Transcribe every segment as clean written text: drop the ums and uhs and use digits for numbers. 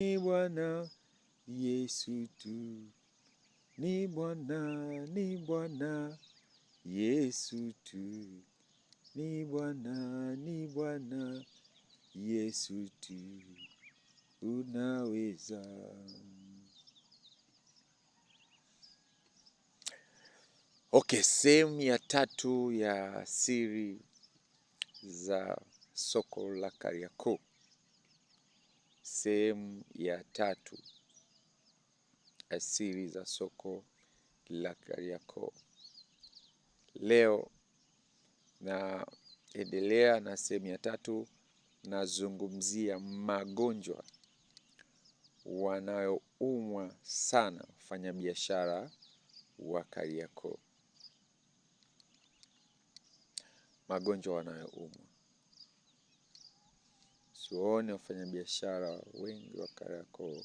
Ni Bwana Yesu tu, ni Bwana Yesu tu, ni Bwana Yesu tu, unaweza. Okay, sehemu ya 3 ya siri za soko la Kariakoo. Sehemu ya 3 ya siri za soko la Kariakoo. Leo naendelea na sehemu ya 3, nazungumzia magonjwa wanayoumwa sana wafanyabiashara wa Kariakoo. Magonjwa wanayoumwa. Sione wafanyabiashara wengi wa Kariakoo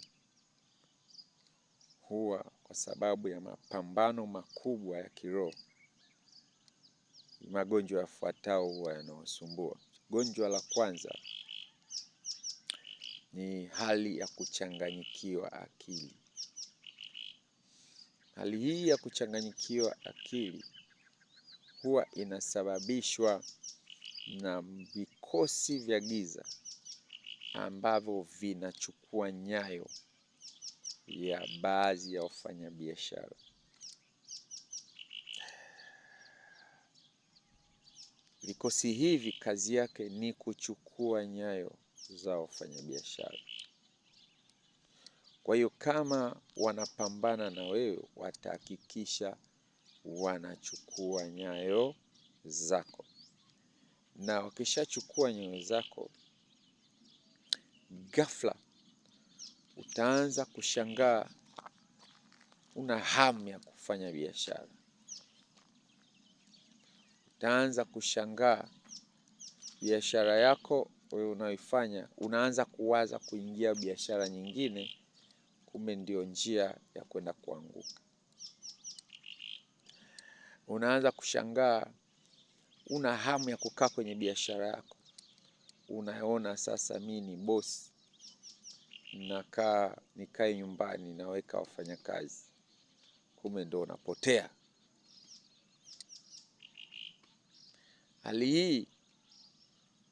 huwa kwa sababu ya mapambano makubwa ya kiroho. Magonjwa yafuatao huwa yanawasumbua. Gonjwa la kwanza ni hali ya kuchanganyikiwa akili. Hali hii ya kuchanganyikiwa akili huwa inasababishwa na vikosi vya giza ambavyo vinachukua nyayo ya baadhi ya wafanyabiashara. Vikosi hivi kazi yake ni kuchukua nyayo za wafanyabiashara. Kwa hiyo kama wanapambana na wewe, watahakikisha wanachukua nyayo zako. Na wakishachukua nyayo zako, ghafla utaanza kushangaa una hamu ya kufanya biashara. Utaanza kushangaa biashara yako wewe unaifanya, unaanza kuwaza kuingia biashara nyingine, kumbe ndio njia ya kwenda kuanguka. Unaanza kushangaa una hamu ya kukaa kwenye biashara yako. Unaona sasa mimi ni boss, nikae nyumbani naweka wafanyakazi, kumbe ndio unapotea. Hali hii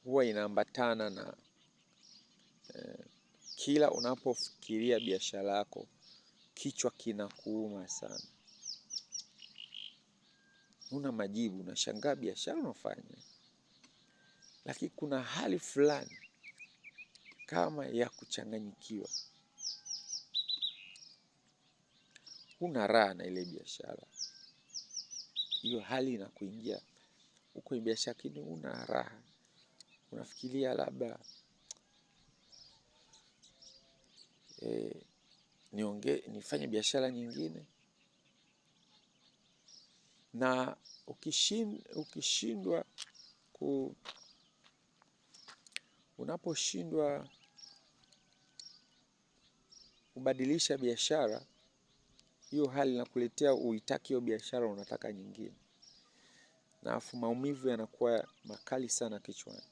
huwa inaambatana na kila unapofikiria biashara yako kichwa kinakuuma sana. Huna majibu, unashangaa biashara unafanya, lakini kuna hali fulani kama ya kuchanganyikiwa. Huna raha na ile biashara. Hiyo hali inakuingia uko kwenye biashara lakini huna raha. Unafikiria labda nifanye biashara nyingine. Na unaposhindwa kubadilisha biashara, hiyo hali inakuletea uitaki hiyo biashara, unataka nyingine. Na afu maumivu yanakuwa makali sana kichwani.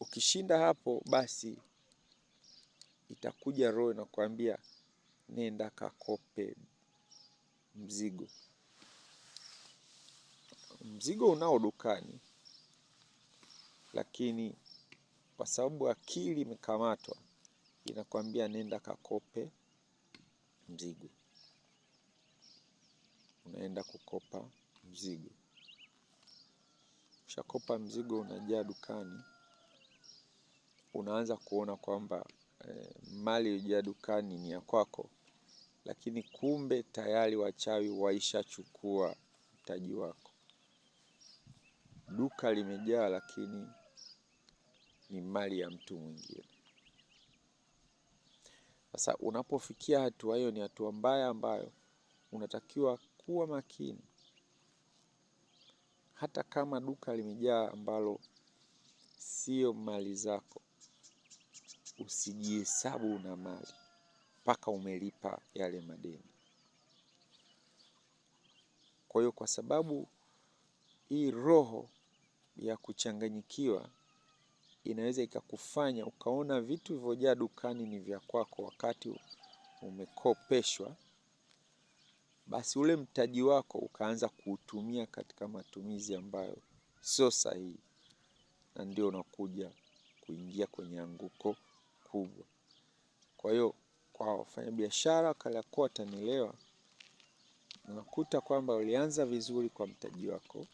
Ukishinda hapo basi itakuja roho na kuambia nenda kakope mzigo. Mzigo unao dukani, lakini kwa sababu akili imekamatwa inakwambia nenda kakope mzigo. Unaenda kukopa mzigo. Ushakopa mzigo unajaa dukani, unaanza kuona kwamba mali iliyojaa dukani ni ya kwako, lakini kumbe tayari wachawi waishachukua mtaji wako. Duka limejaa lakini ni mali ya mtu mwingine. Sasa unapofikia hatua hiyo, ni hatua mbaya ambayo unatakiwa kuwa makini. Hata kama duka limejaa ambalo sio mali zako, usijihesabu una mali mpaka umelipa yale madeni. Kwa hiyo kwa sababu hii roho ya kuchanganyikiwa inaweza ikakufanya ukaona vitu vilivyojaa dukani ni vya kwako wakati umekopeshwa, basi ule mtaji wako ukaanza kuutumia katika matumizi ambayo sio sahihi, na ndio unakuja kuingia kwenye anguko kubwa. Kwa hiyo kwa wafanyabiashara Kariakoo watanielewa, unakuta kwamba ulianza vizuri kwa mtaji wako,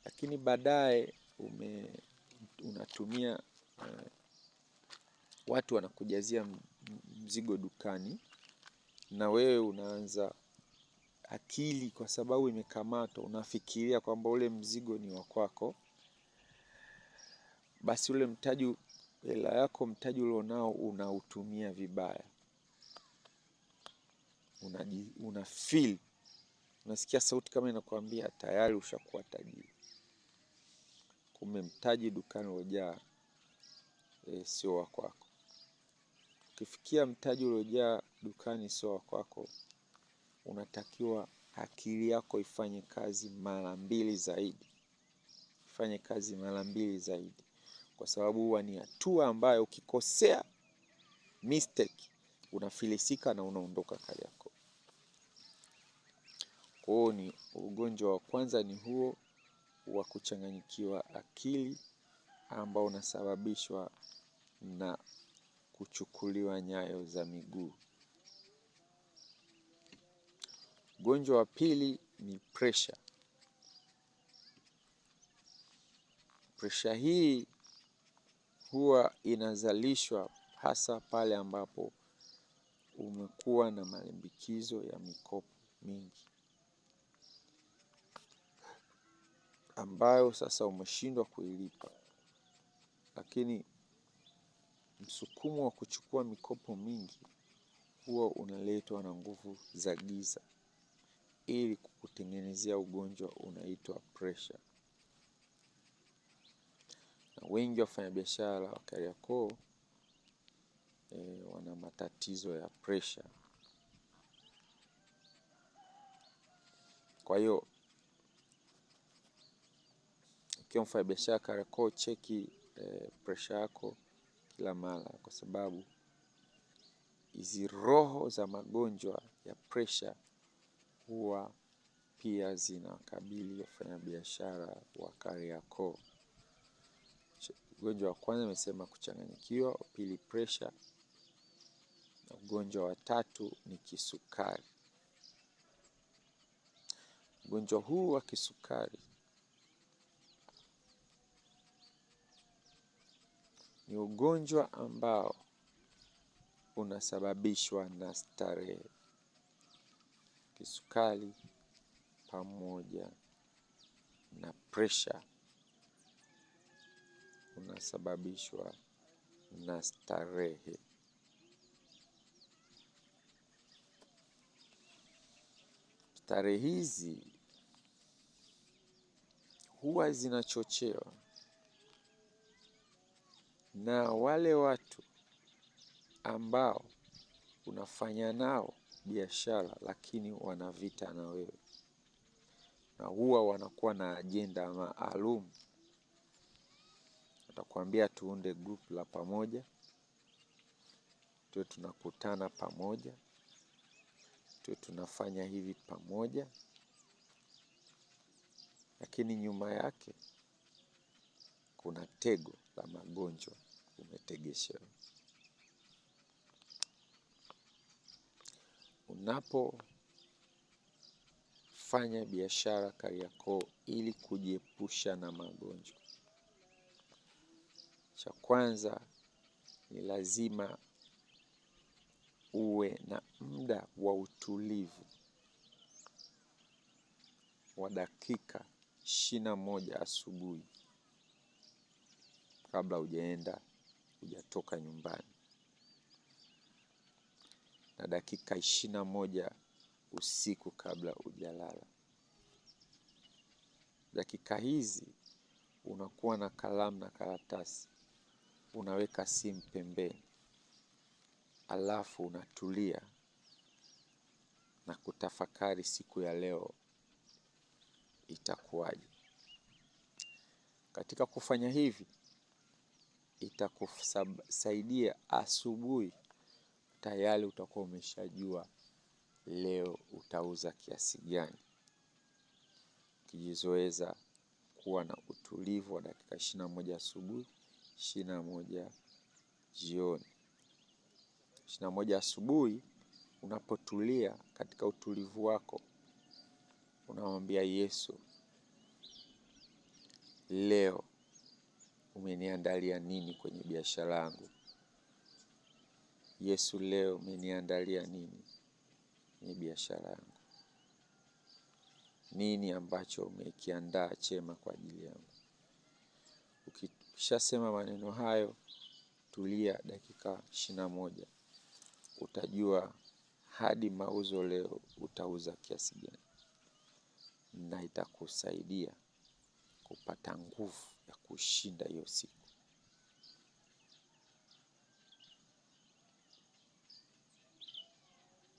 lakini baadaye unatumia watu wanakujazia mzigo dukani, na wewe unaanza akili kwa sababu imekamatwa, unafikiria kwamba ule mzigo ni wa kwako, basi ule mtaji, hela yako, mtaji ulionao unautumia vibaya. Feel, unasikia sauti kama inakwambia tayari ushakuwa tajiri. Kumbe mtaji dukani uliojaa sio wa kwako. Ukifikia mtaji uliojaa dukani sio wa kwako, unatakiwa akili yako ifanye kazi mara mbili zaidi. Ifanye kazi mara mbili zaidi. Kwa sababu huwa ni hatua ambayo ukikosea mistake unafilisika na unaondoka Kariakoo. Kwa hiyo ni ugonjwa wa kwanza ni huo wa kuchanganyikiwa akili, ambao unasababishwa na kuchukuliwa nyayo za miguu. Ugonjwa wa pili ni pressure. Pressure hii huwa inazalishwa hasa pale ambapo umekuwa na malimbikizo ya mikopo mingi, ambayo sasa umeshindwa kuilipa. Lakini msukumo wa kuchukua mikopo mingi huwa unaletwa na nguvu za giza ili kukutengenezea ugonjwa unaitwa pressure. Na wengi wafanyabiashara wa Kariakoo wana matatizo ya pressure. Kwa hiyo ukiwa mfanyabiashara Kariakoo, cheki pressure yako kila mara, kwa sababu hizi roho za magonjwa ya pressure huwa pia zinakabili wafanyabiashara wa Kariakoo. Ugonjwa wa kwanza nimesema kuchanganyikiwa, wa pili pressure, na ugonjwa wa tatu ni kisukari. Ugonjwa huu wa kisukari ni ugonjwa ambao unasababishwa na starehe. Kisukari pamoja na pressure unasababishwa na starehe. Starehe hizi huwa zinachochewa na wale watu ambao unafanya nao biashara, lakini wana vita na wewe, na huwa wanakuwa na ajenda maalum. Watakwambia tuunde group la pamoja, tuwe tunakutana pamoja, tuwe tunafanya hivi pamoja, lakini nyuma yake kuna tego la magonjwa umetegeshewa. Unapofanya biashara Kariakoo ili kujiepusha na magonjwa, cha kwanza ni lazima uwe na muda wa utulivu wa dakika 21 asubuhi kabla hujatoka nyumbani, na dakika 21 usiku kabla hujalala. Dakika hizi unakuwa na kalamu na karatasi, unaweka simu pembeni, alafu unatulia na kutafakari siku ya leo itakuwaje. Katika kufanya hivi itakusaidia asubuhi tayari utakuwa umeshajua leo utauza kiasi gani. Ukijizoeza kuwa na utulivu wa dakika 21 asubuhi, 21 jioni. 21 asubuhi unapotulia katika utulivu wako, unamwambia Yesu, leo umeniandalia nini kwenye biashara yangu? Yesu, leo umeniandalia nini kwenye biashara yangu? Nini ambacho umekiandaa chema kwa ajili yangu? Ukishasema maneno hayo, tulia dakika 21. Utajua hadi mauzo leo utauza kiasi gani, na itakusaidia kupata nguvu ya kushinda hiyo siku.